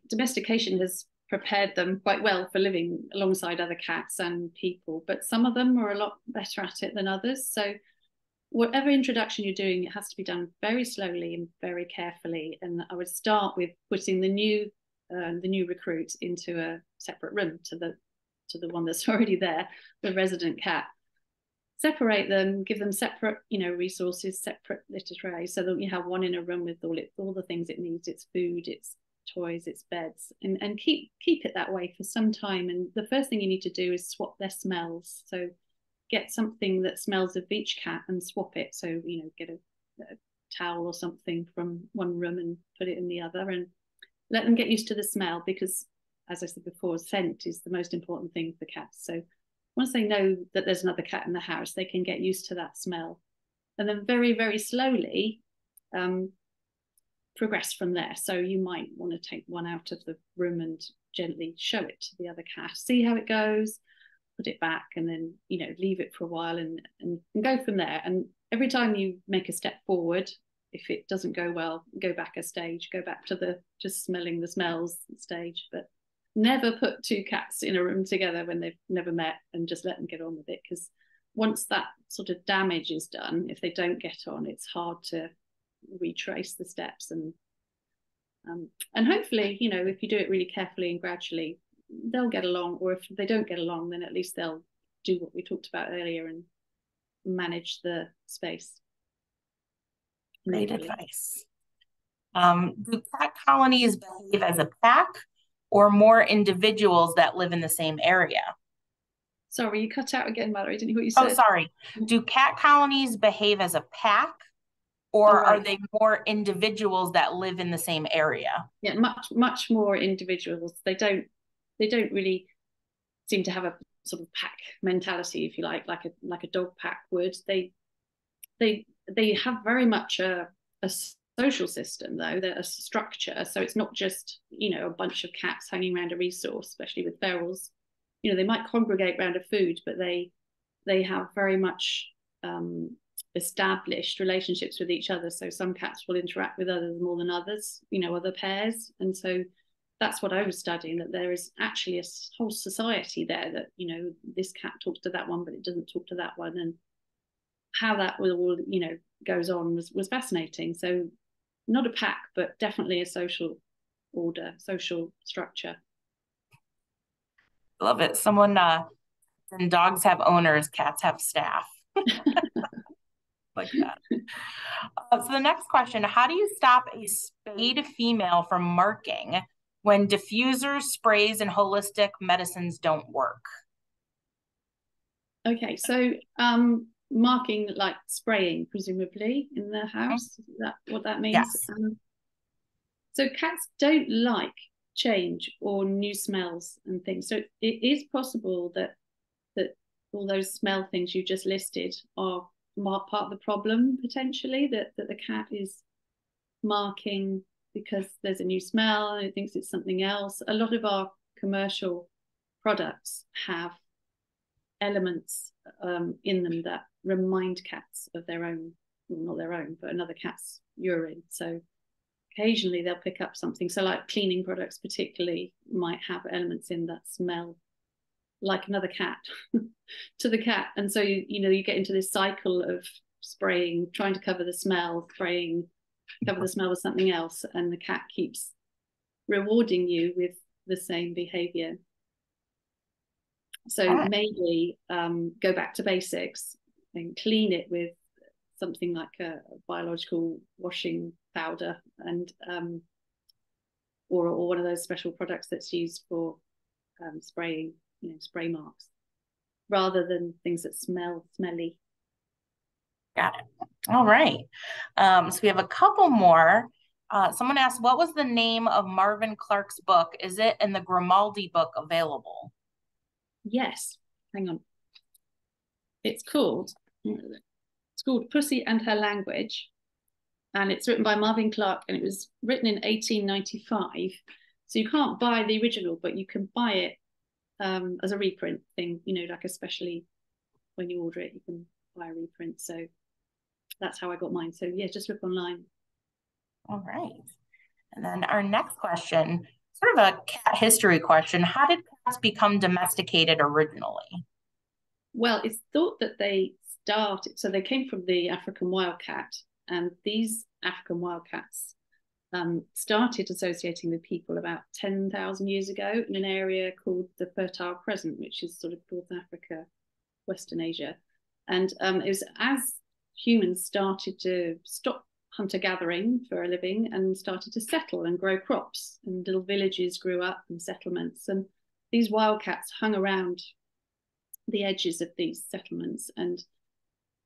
domestication has prepared them quite well for living alongside other cats and people. But some of them are a lot better at it than others. So whatever introduction you're doing, it has to be done very slowly and very carefully. And I would start with putting the new recruit into a separate room to the one that's already there, the resident cat. Separate them, give them separate, resources, separate litter trays, so that you have one in a room with all the things it needs, its food, its toys, its beds, and keep it that way for some time. And the first thing you need to do is swap their smells. So get something that smells of each cat and swap it. So get a towel or something from one room and put it in the other, and let them get used to the smell, because as I said before, scent is the most important thing for cats. So once they know that there's another cat in the house, they can get used to that smell, and then very, very slowly progress from there. So you might want to take one out of the room and gently show it to the other cat, see how it goes, put it back, and then leave it for a while, and go from there. And every time you make a step forward, if it doesn't go well, go back a stage, go back to the just smelling the smells stage. But never put two cats in a room together when they've never met, and just let them get on with it, because once that sort of damage is done, if they don't get on, it's hard to retrace the steps. And hopefully, if you do it really carefully and gradually, they'll get along. Or if they don't get along, then at least they'll do what we talked about earlier and manage the space. Great advice. Do cat colonies behave as a pack, or more individuals that live in the same area? Sorry, you cut out again, Mallory. I didn't hear what you said. Oh, sorry. Do cat colonies behave as a pack, or are they more individuals that live in the same area? Yeah, much more individuals. They don't really seem to have a sort of pack mentality, if you like a dog pack would. They they have very much a social system, though. They're a structure, so it's not just, you know, a bunch of cats hanging around a resource, especially with ferals. You know, they might congregate around a food, but they have very much established relationships with each other. So some cats will interact with others more than others, you know, other pairs. And so that's what I was studying, that there is actually a whole society there, that, you know, this cat talks to that one, but it doesn't talk to that one. And how that will all, you know, goes on was fascinating. So not a pack, but definitely a social order, social structure. Love it. Someone, and dogs have owners, cats have staff. Like that. So the next question, how do you stop a spayed female from marking when diffusers, sprays, and holistic medicines don't work? Okay, so marking, like spraying, presumably, in the house. Is that what that means? Yes. So cats don't like change or new smells and things. So it is possible that all those smell things you just listed are part of the problem, potentially, that the cat is marking because there's a new smell and it thinks it's something else. A lot of our commercial products have elements in them that remind cats of their own, well, not their own, but another cat's urine. So occasionally they'll pick up something. So like cleaning products particularly might have elements in that smell like another cat to the cat. And so, you know, you get into this cycle of spraying, trying to cover the smell, spraying, cover the smell with something else. And the cat keeps rewarding you with the same behavior. So maybe go back to basics and clean it with something like a biological washing powder, and or one of those special products that's used for spraying, you know, spray marks, rather than things that smell smelly. Got it. All right. So we have a couple more. Someone asked, what was the name of Marvin Clark's book? Is it in the Grimaldi book available? Yes. Hang on. It's called Pussy and Her Language. And it's written by Marvin Clark, and it was written in 1895. So you can't buy the original, but you can buy it as a reprint thing, you know, like especially when you order it, you can buy a reprint. So that's how I got mine. So yeah, just look online. All right. And then our next question, sort of a cat history question. How did cats become domesticated originally? Well, it's thought that they started, so they came from the African wildcat, and these African wildcats started associating with people about 10,000 years ago in an area called the Fertile Crescent, which is sort of North Africa, Western Asia. And it was as humans started to stop hunter-gathering for a living and started to settle and grow crops, and little villages grew up and settlements. And these wildcats hung around the edges of these settlements. And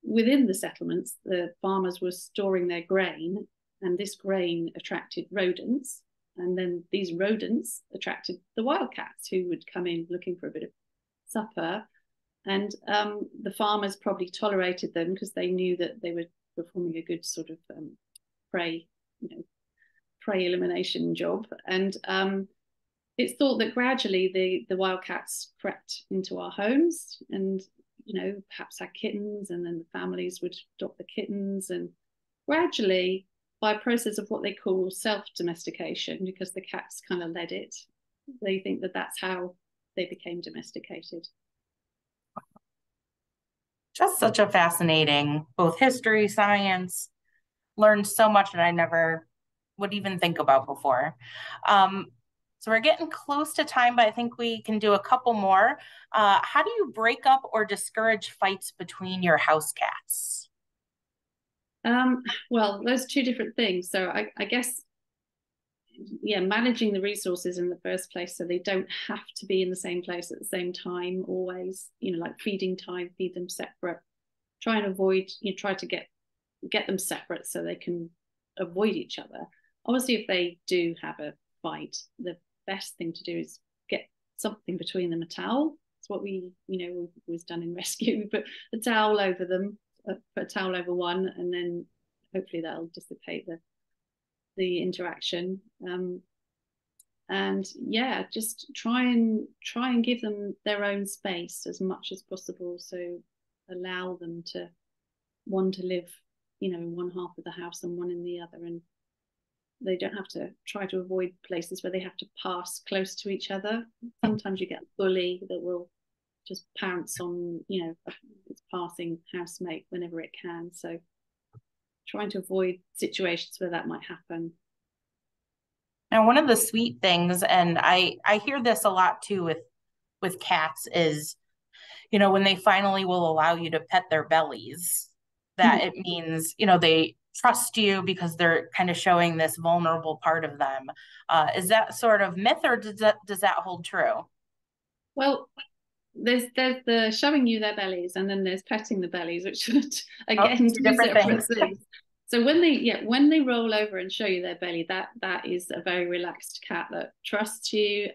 within the settlements, the farmers were storing their grain, and this grain attracted rodents, and then these rodents attracted the wildcats, who would come in looking for a bit of supper. And the farmers probably tolerated them because they knew that they were performing a good sort of prey, you know, prey elimination job. And it's thought that gradually the wildcats crept into our homes, and, you know, perhaps had kittens, and then the families would adopt the kittens, and gradually, by a process of what they call self-domestication, because the cats kind of led it, they think that that's how they became domesticated. Just such a fascinating, both history, science, learned so much that I never would even think about before. So we're getting close to time, but I think we can do a couple more. How do you break up or discourage fights between your house cats? Well, those two different things. So I guess, yeah, managing the resources in the first place so they don't have to be in the same place at the same time always, you know, like feeding time, feed them separate, try and avoid, you know, try to get them separate so they can avoid each other. Obviously, if they do have a fight, the best thing to do is get something between them, a towel. It's what we, you know, we've always done in rescue. We put a towel over them, put a towel over one, and then hopefully that'll dissipate the interaction. And yeah, just try and give them their own space as much as possible. So allow them to live, in one half of the house and one in the other, and they don't have to try to avoid places where they have to pass close to each other. Sometimes you get a bully that will just pounce on, its passing housemate whenever it can. So trying to avoid situations where that might happen. Now, one of the sweet things, and I hear this a lot too with cats, is, when they finally will allow you to pet their bellies, that it means, they trust you because they're kind of showing this vulnerable part of them. Is that sort of myth, or does that hold true? Well, there's the showing you their bellies, and then there's petting the bellies, which again, two different things. So when they roll over and show you their belly, that is a very relaxed cat that trusts you,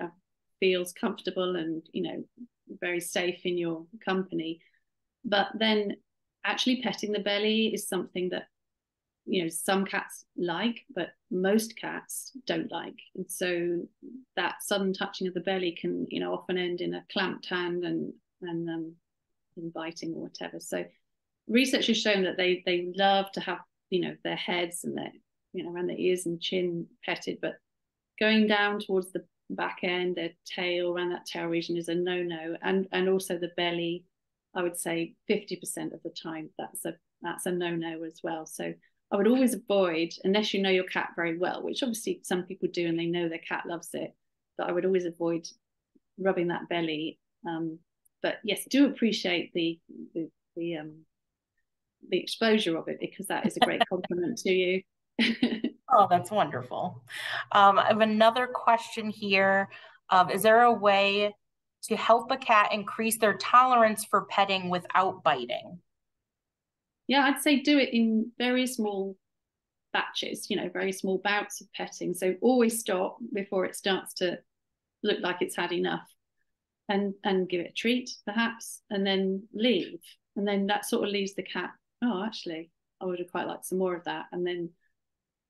feels comfortable, and very safe in your company. But then actually petting the belly is something that some cats like, but most cats don't like. And so that sudden touching of the belly can often end in a clamped hand and biting or whatever. So research has shown that they love to have their heads and their around their ears and chin petted, but going down towards the back end, their tail, around that tail region, is a no-no. And also the belly, I would say 50% of the time that's a no-no as well. So I would always avoid, unless you know your cat very well, which obviously some people do and they know their cat loves it, but I would always avoid rubbing that belly. But yes, do appreciate the exposure of it, because that is a great compliment to you. Oh, that's wonderful. I have another question here. Is there a way to help a cat increase their tolerance for petting without biting? Yeah, I'd say do it in very small batches, very small bouts of petting. So always stop before it starts to look like it's had enough, and give it a treat perhaps, and then leave. And then that sort of leaves the cat, oh, actually, I would have quite liked some more of that. And then,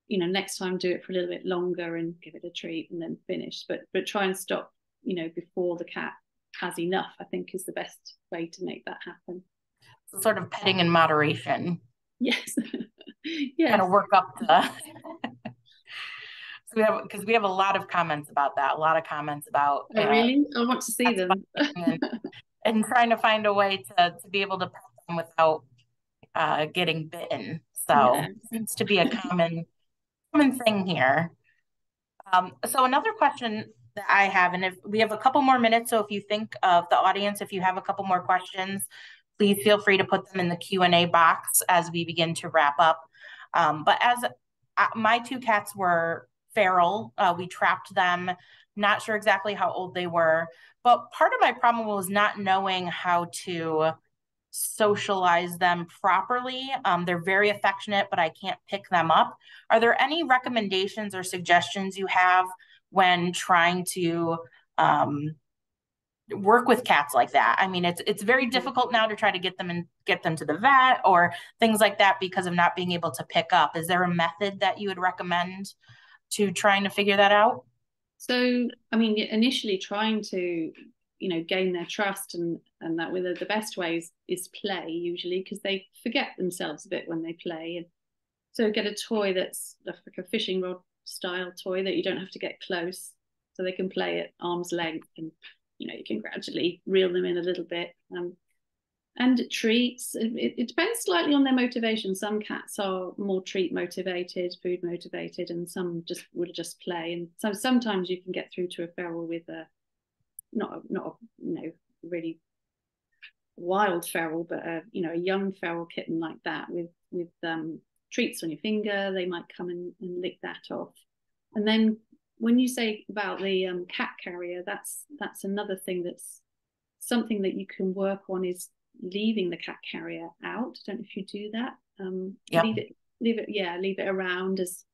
next time do it for a little bit longer and give it a treat and then finish. But try and stop, before the cat has enough, I think, is the best way to make that happen. Sort of petting in moderation. Yes. Yes. Kind of work up the because we have a lot of comments about that. A lot of comments about really? I want to see them. and trying to find a way to be able to pet them without getting bitten. So it seems to be a common thing here. So another question that I have, and if we have a couple more minutes, so if you think of the audience, if you have a couple more questions, please feel free to put them in the Q&A box as we begin to wrap up. But as my two cats were feral, we trapped them, not sure exactly how old they were, but part of my problem was not knowing how to socialize them properly. They're very affectionate, but I can't pick them up. Are there any recommendations or suggestions you have when trying to work with cats like that? I mean, it's very difficult now to try to get them to the vet or things like that because of not being able to pick up. Is there a method that you would recommend to trying to figure that out? So, I mean, initially trying to, gain their trust, and that with the best ways is play, usually, because they forget themselves a bit when they play. And so get a toy that's like a fishing rod style toy that you don't have to get close, so they can play at arm's length, and you can gradually reel them in a little bit. And treats, it depends slightly on their motivation. Some cats are more treat motivated, food motivated, and some will just play. And so sometimes you can get through to a feral with a not a really wild feral, but a young feral kitten like that with treats on your finger. They might come and lick that off. And then when you say about the cat carrier, that's another thing that's something that you can work on, is leaving the cat carrier out. I don't know if you do that. Yep. Leave it around as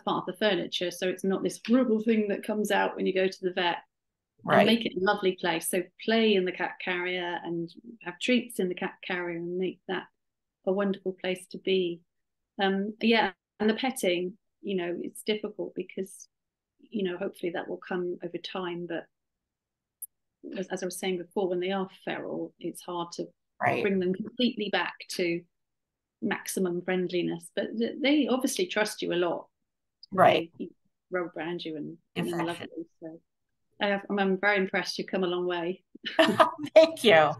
part of the furniture, so it's not this horrible thing that comes out when you go to the vet. Right. And make it a lovely place. So play in the cat carrier and have treats in the cat carrier and make that a wonderful place to be. Yeah, and the petting, it's difficult because, hopefully that will come over time. But as I was saying before, when they are feral, it's hard to bring them completely back to maximum friendliness. But they obviously trust you a lot. Right. They rub around you and love you. So I'm very impressed. You've come a long way. Thank you.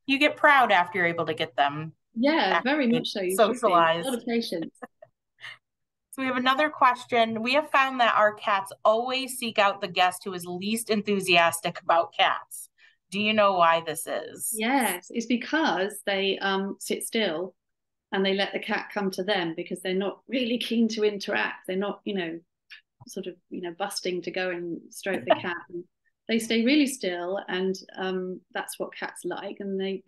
You get proud after you're able to get them. Yeah, very much so. You socialize. A lot of patience. So we have another question. We have found that our cats always seek out the guest who is least enthusiastic about cats. Do you know why this is? Yes, it's because they sit still and they let the cat come to them because they're not really keen to interact. They're not, sort of, busting to go and stroke the cat. They stay really still, and that's what cats like. And the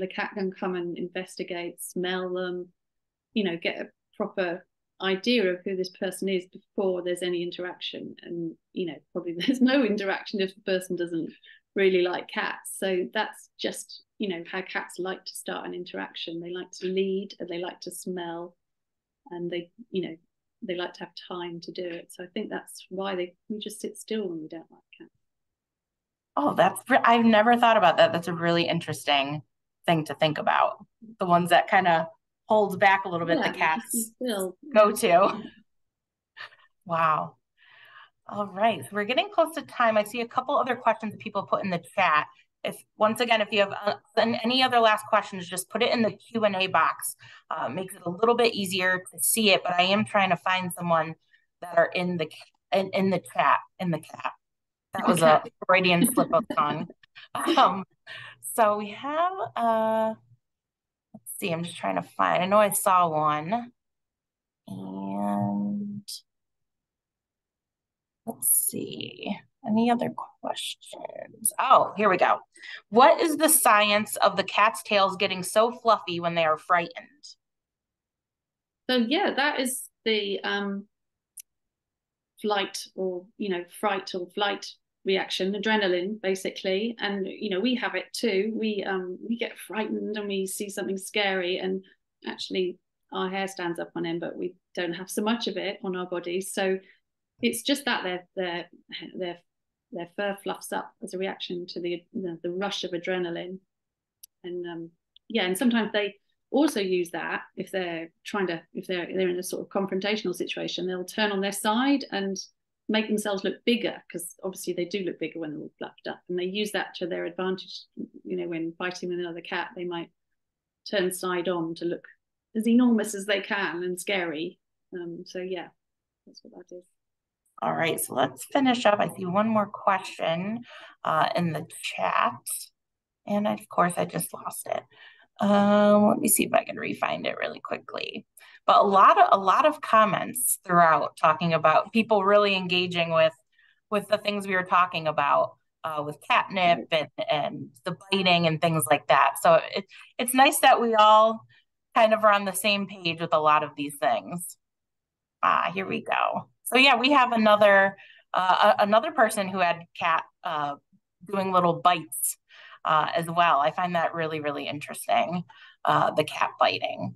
cat can come and investigate, smell them, get a proper idea of who this person is before there's any interaction. And probably there's no interaction if the person doesn't really like cats. So that's just how cats like to start an interaction. They like to lead, and they like to smell, and they like to have time to do it. So I think that's why we just sit still when we don't like cats. Oh, I've never thought about that. That's a really interesting thing to think about. The ones that kind of holds back a little bit, the cats go to. Wow. All right. So we're getting close to time. I see a couple other questions that people put in the chat. If you have any other last questions, just put it in the Q&A box. Makes it a little bit easier to see it, but I am trying to find someone that are in the chat. That was a Freudian slip of tongue. So we have, let's see, I'm just trying to find, I know I saw one. And let's see, any other questions? Oh, here we go. What is the science of the cat's tails getting so fluffy when they are frightened? So yeah, that is the flight or fright or flight reaction, adrenaline basically. And we have it too. We get frightened and we see something scary, and actually our hair stands up on end, but we don't have so much of it on our bodies. So it's just that their fur fluffs up as a reaction to the rush of adrenaline. And and sometimes they also use that if they're in a sort of confrontational situation. They'll turn on their side and make themselves look bigger, because obviously they do look bigger when they're all fluffed up, and they use that to their advantage. When fighting with another cat, they might turn side on to look as enormous as they can and scary. So yeah, that's what that is. All right, so let's finish up. I see one more question in the chat, and of course I just lost it. Let me see if I can re-find it really quickly. But a lot of comments throughout talking about people really engaging with the things we were talking about with catnip and the biting and things like that. So it's nice that we all kind of are on the same page with a lot of these things. Here we go. So yeah, we have another person who had cat doing little bites as well. I find that really, really interesting, the cat biting.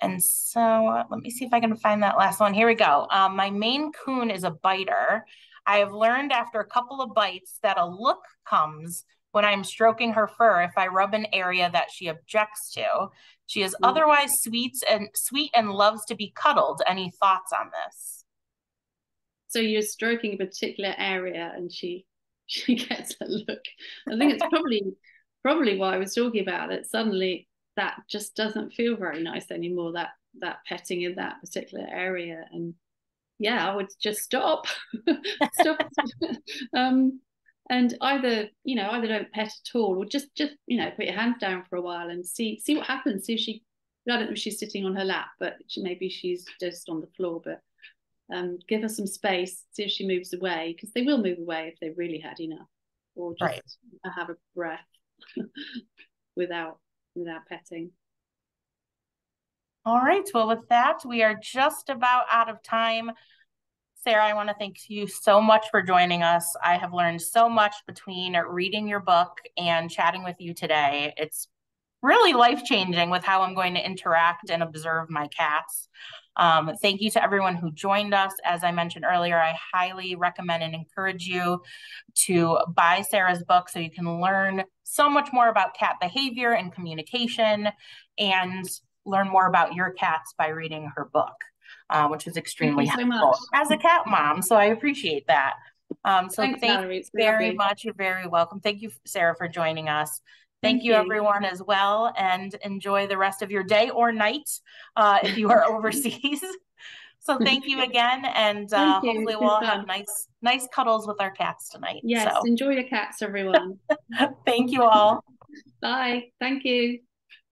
And so let me see if I can find that last one. Here we go. My Maine Coon is a biter. I have learned after a couple of bites that a look comes when I'm stroking her fur if I rub an area that she objects to. She is otherwise sweet and loves to be cuddled. Any thoughts on this? So you're stroking a particular area and she gets a look. I think it's probably what I was talking about, that suddenly that just doesn't feel very nice anymore, that petting in that particular area. And yeah, I would just stop. And either don't pet at all, or just put your hands down for a while and see what happens. See if I don't know if she's sitting on her lap, but maybe she's just on the floor. But give her some space, see if she moves away, because they will move away if they've really had enough, or just have a breath without petting. All right, well, with that, we are just about out of time. Sarah, I want to thank you so much for joining us. I have learned so much between reading your book and chatting with you today. It's really life-changing with how I'm going to interact and observe my cats. Thank you to everyone who joined us. As I mentioned earlier, I highly recommend and encourage you to buy Sarah's book so you can learn so much more about cat behavior and communication, and learn more about your cats by reading her book, which is extremely helpful as a cat mom. So I appreciate that. Thanks, Valerie. It's very lovely. much. You're very welcome. Thank you, Sarah, for joining us. Thank you, everyone, as well, and enjoy the rest of your day or night if you are overseas. So thank you again, and hopefully we'll have nice cuddles with our cats tonight. Yes, so. Enjoy your cats, everyone. Thank you all. Bye. Thank you.